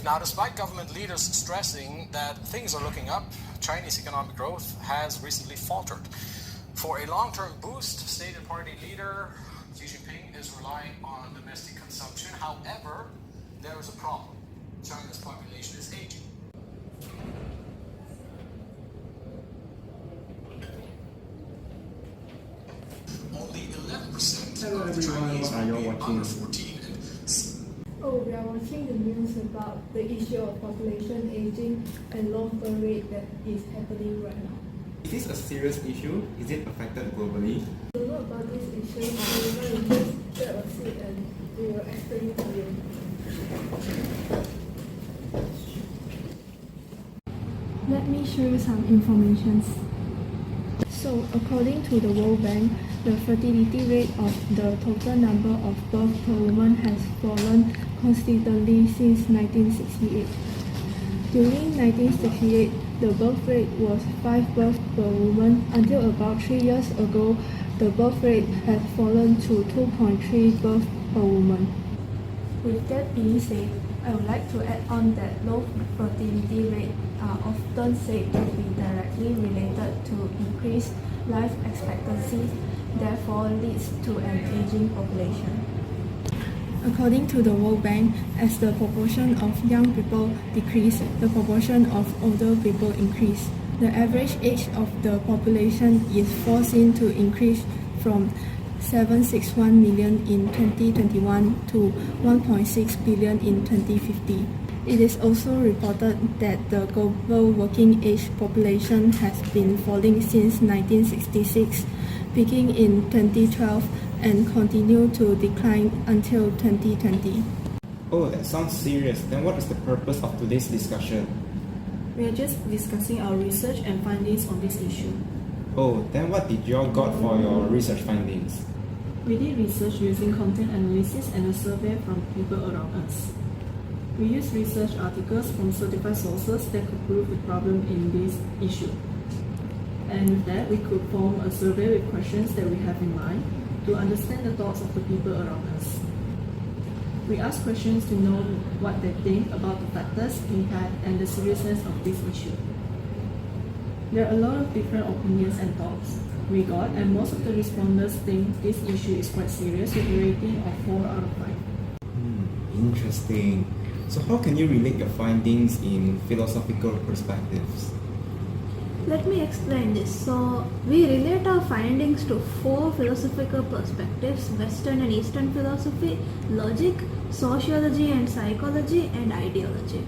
Now, despite government leaders stressing that things are looking up, Chinese economic growth has recently faltered. For a long-term boost, state and party leader Xi Jinping is relying on domestic consumption. However, there is a problem. China's population is aging. Only 11% Hello of everyone, Chinese what are you remain watching? under 14. Oh, we are watching the news about the issue of population aging and low birth rate that is happening right now. Is this a serious issue? Is it affected globally? To know about this issue, we will just get a seat and we will explain it to you. Let me show you some information. So, according to the World Bank, the fertility rate of the total number of births per woman has fallen consistently since 1968. During 1968, the birth rate was 5 births per woman. Until about 3 years ago, the birth rate had fallen to 2.3 births per woman. With that being said, I would like to add on that low fertility rate are often said to be directly related to increased life expectancy, therefore leads to an aging population. According to the World Bank, as the proportion of young people decrease, the proportion of older people increase. The average age of the population is foreseen to increase from 761 million in 2021 to 1.6 billion in 2050. It is also reported that the global working age population has been falling since 1966, peaking in 2012 and continue to decline until 2020. Oh, that sounds serious. Then what is the purpose of today's discussion? We are just discussing our research and findings on this issue. Oh, then what did you all got for your research findings? We did research using content analysis and a survey from people around us. We used research articles from certified sources that could prove the problem in this issue. And with that, we could form a survey with questions that we have in mind to understand the thoughts of the people around us. We asked questions to know what they think about the factors, impact, and the seriousness of this issue. There are a lot of different opinions and thoughts we got, and most of the respondents think this issue is quite serious with a rating of 4 out of 5. Interesting. So how can you relate your findings in philosophical perspectives? Let me explain this. So, we relate our findings to 4 philosophical perspectives: Western and Eastern philosophy, logic, sociology and psychology, and ideology.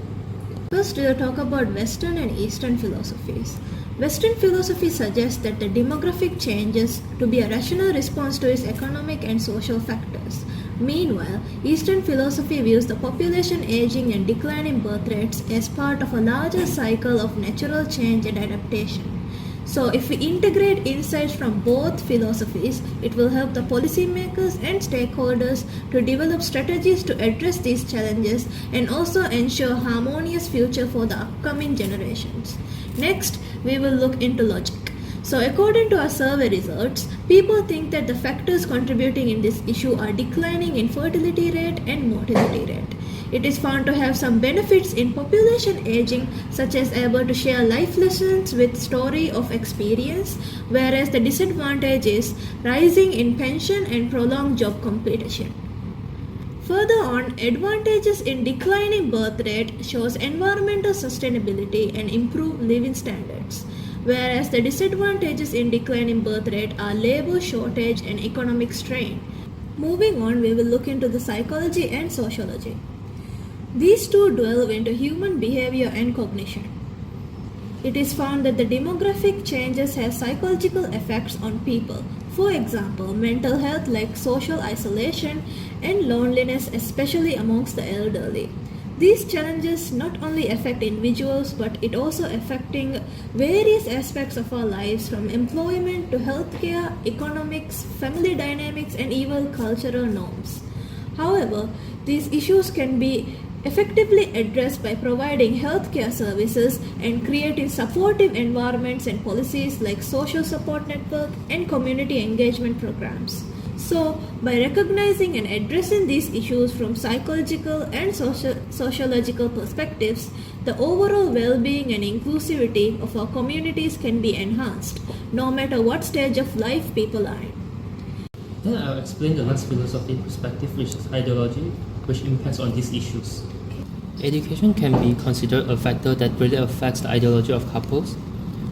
First, we'll talk about Western and Eastern philosophies. Western philosophy suggests that the demographic changes to be a rational response to its economic and social factors. Meanwhile, Eastern philosophy views the population aging and declining birth rates as part of a larger cycle of natural change and adaptation. So, if we integrate insights from both philosophies, it will help the policymakers and stakeholders to develop strategies to address these challenges and also ensure a harmonious future for the upcoming generations. Next, we will look into logic. So, according to our survey results, people think that the factors contributing in this issue are declining infertility rate and mortality rate. It is found to have some benefits in population aging, such as able to share life lessons with story of experience, whereas the disadvantage is rising in pension and prolonged job competition. Further on, advantages in declining birth rate shows environmental sustainability and improved living standards, whereas the disadvantages in declining birth rate are labor shortage and economic strain. Moving on, we will look into the psychology and sociology. These two delve into human behavior and cognition. It is found that the demographic changes have psychological effects on people. For example, mental health like social isolation and loneliness, especially amongst the elderly. These challenges not only affect individuals, but it also affecting various aspects of our lives, from employment to healthcare, economics, family dynamics, and even cultural norms. However, these issues can be effectively addressed by providing healthcare services and creating supportive environments and policies like social support network and community engagement programs. So, by recognizing and addressing these issues from psychological and sociological perspectives, the overall well-being and inclusivity of our communities can be enhanced, no matter what stage of life people are in. Then I'll explain the last philosophy perspective, which is ideology, which impacts on these issues. Education can be considered a factor that really affects the ideology of couples.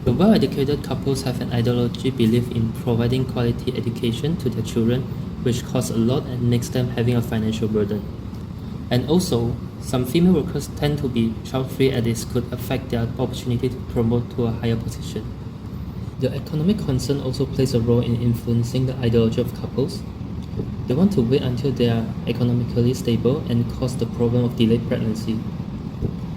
The well-educated couples have an ideology belief in providing quality education to their children, which costs a lot and makes them having a financial burden. And also, some female workers tend to be child-free, as this could affect their opportunity to promote to a higher position. The economic concern also plays a role in influencing the ideology of couples. They want to wait until they are economically stable and cause the problem of delayed pregnancy.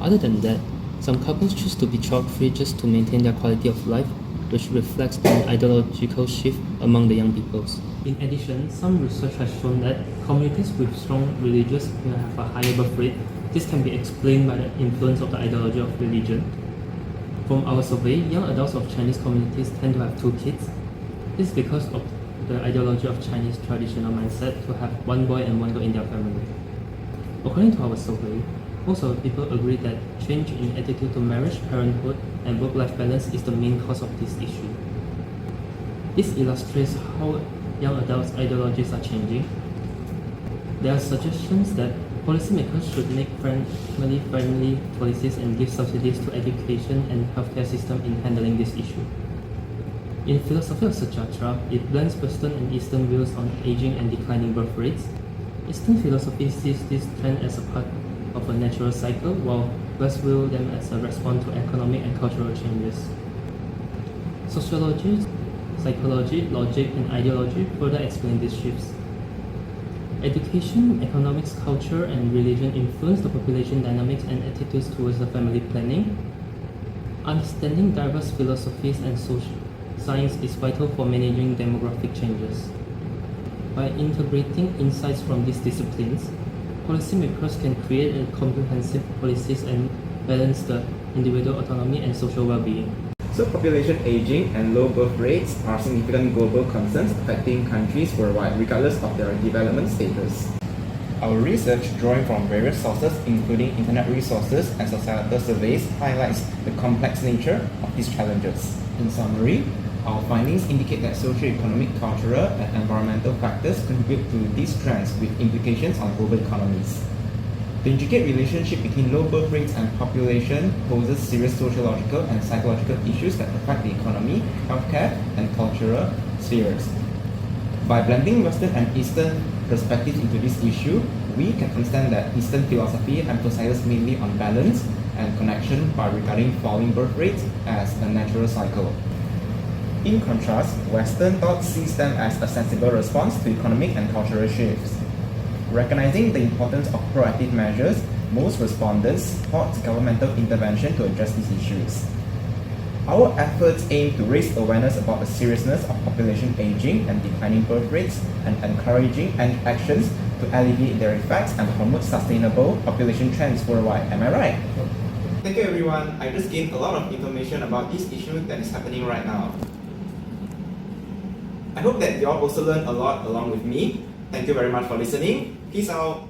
Other than that, some couples choose to be child-free just to maintain their quality of life, which reflects an ideological shift among the young peoples. In addition, some research has shown that communities with strong religions will have a higher birth rate. This can be explained by the influence of the ideology of religion. From our survey, young adults of Chinese communities tend to have 2 kids. This is because of the ideology of Chinese traditional mindset to have 1 boy and 1 girl in their family. According to our survey, most of the people agree that change in attitude to marriage, parenthood, and work-life balance is the main cause of this issue. This illustrates how young adults' ideologies are changing. There are suggestions that policymakers should make family-friendly policies and give subsidies to education and healthcare system in handling this issue. In Philosophy of Sejahtera, it blends Western and Eastern views on aging and declining birth rates. Eastern philosophy sees this trend as a part of a natural cycle, while West views them as a response to economic and cultural changes. Sociology, psychology, logic, and ideology further explain these shifts. Education, economics, culture, and religion influence the population dynamics and attitudes towards the family planning. Understanding diverse philosophies and social science is vital for managing demographic changes. By integrating insights from these disciplines, policymakers can create comprehensive policies and balance the individual autonomy and social well-being. So population aging and low birth rates are significant global concerns affecting countries worldwide regardless of their development status. Our research, drawing from various sources including internet resources and societal surveys, highlights the complex nature of these challenges. In summary, our findings indicate that socio-economic, cultural, and environmental factors contribute to these trends with implications on global economies. The intricate relationship between low birth rates and population poses serious sociological and psychological issues that affect the economy, healthcare, and cultural spheres. By blending Western and Eastern perspectives into this issue, we can understand that Eastern philosophy emphasizes mainly on balance and connection by regarding falling birth rates as a natural cycle. In contrast, Western thought sees them as a sensible response to economic and cultural shifts. Recognizing the importance of proactive measures, most respondents support governmental intervention to address these issues. Our efforts aim to raise awareness about the seriousness of population aging and declining birth rates and encouraging actions to alleviate their effects and promote sustainable population trends worldwide. Am I right? Thank you everyone. I just gained a lot of information about this issue that is happening right now. I hope that you all also learned a lot along with me. Thank you very much for listening. Peace out.